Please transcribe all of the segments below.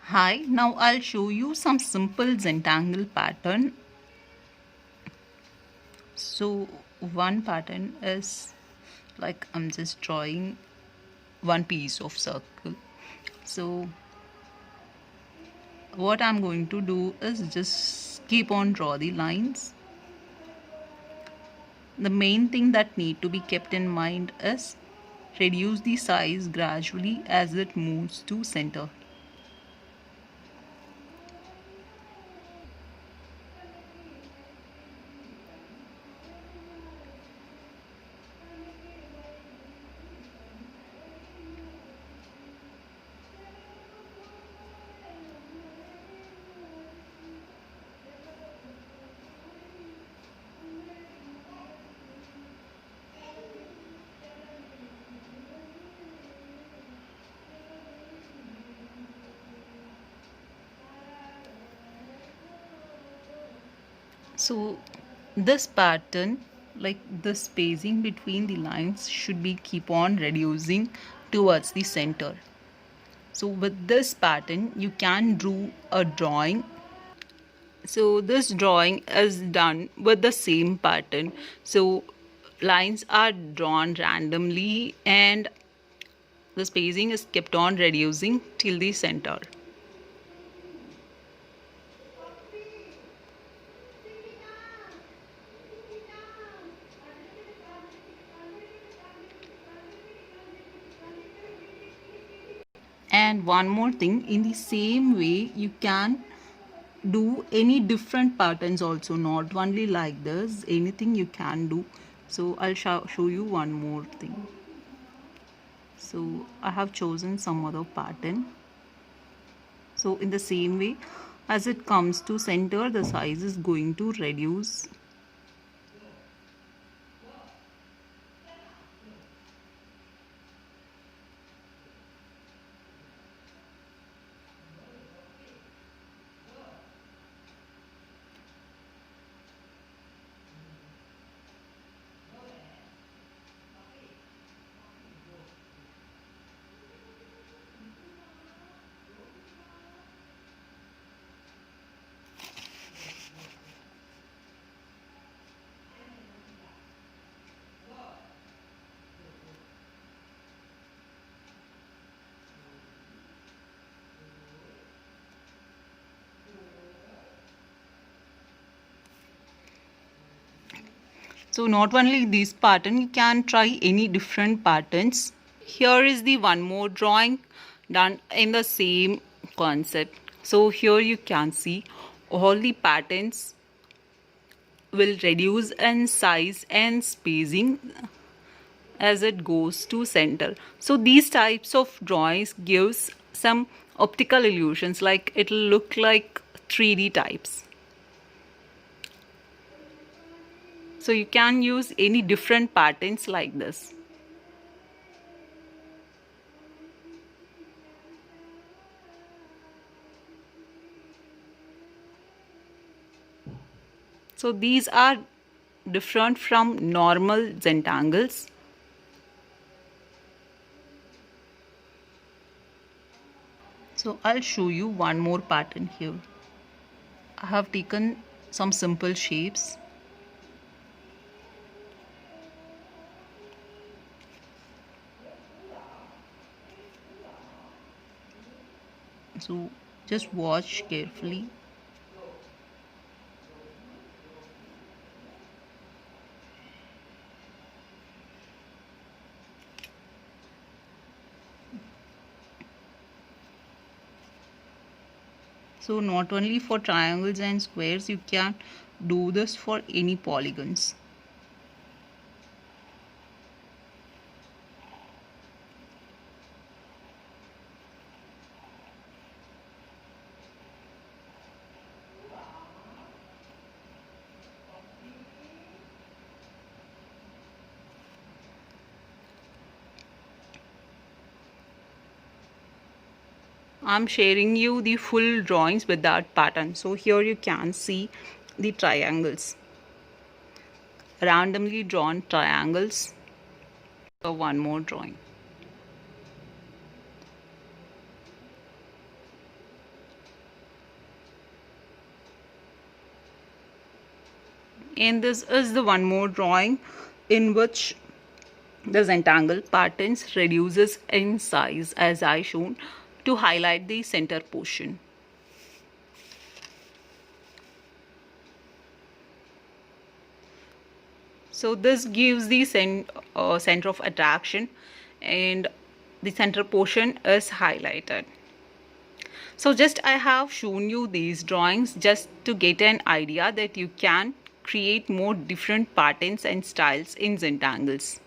Hi, now I'll show you some simple Zentangle pattern. So one pattern is like I'm just drawing one piece of circle. So what I'm going to do is just keep on draw the lines. The main thing that need to be kept in mind is reduce the size gradually as it moves to center. So this pattern, like the spacing between the lines, should be keep on reducing towards the center. So with this pattern you can do a drawing. So this drawing is done with the same pattern. So lines are drawn randomly and the spacing is kept on reducing till the center. And one more thing, in the same way you can do any different patterns also, not only like this, anything you can do. So I'll show you one more thing. So I have chosen some other pattern. So in the same way, as it comes to center, the size is going to reduce. So not only this pattern, you can try any different patterns. Here is the one more drawing done in the same concept. So here you can see all the patterns will reduce in size and spacing as it goes to center. So these types of drawings gives some optical illusions, like it'll look like 3D types. So you can use any different patterns like this. So these are different from normal Zentangles. So I'll show you one more pattern here. I have taken some simple shapes. So just watch carefully. So not only for triangles and squares, you can do this for any polygons. I'm sharing you the full drawings with that pattern. So here you can see the triangles, randomly drawn triangles. So one more drawing. And this is the one more drawing in which the Zentangle patterns reduces in size as I shown to highlight the center portion. So this gives the center of attraction and the center portion is highlighted. So just I have shown you these drawings just to get an idea that you can create more different patterns and styles in Zentangles.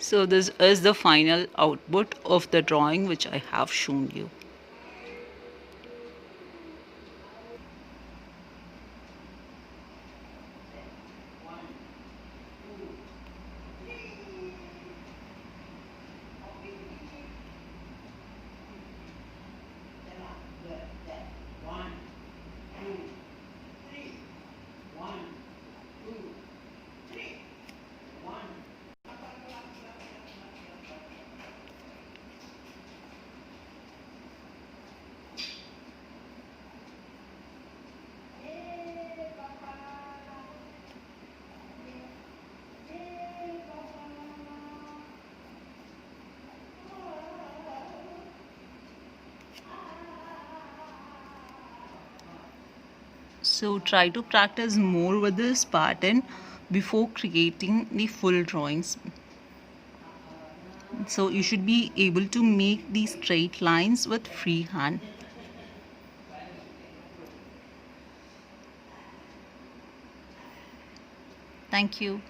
So this is the final output of the drawing which I have shown you. So try to practice more with this pattern before creating the full drawings. So you should be able to make these straight lines with free hand. Thank you.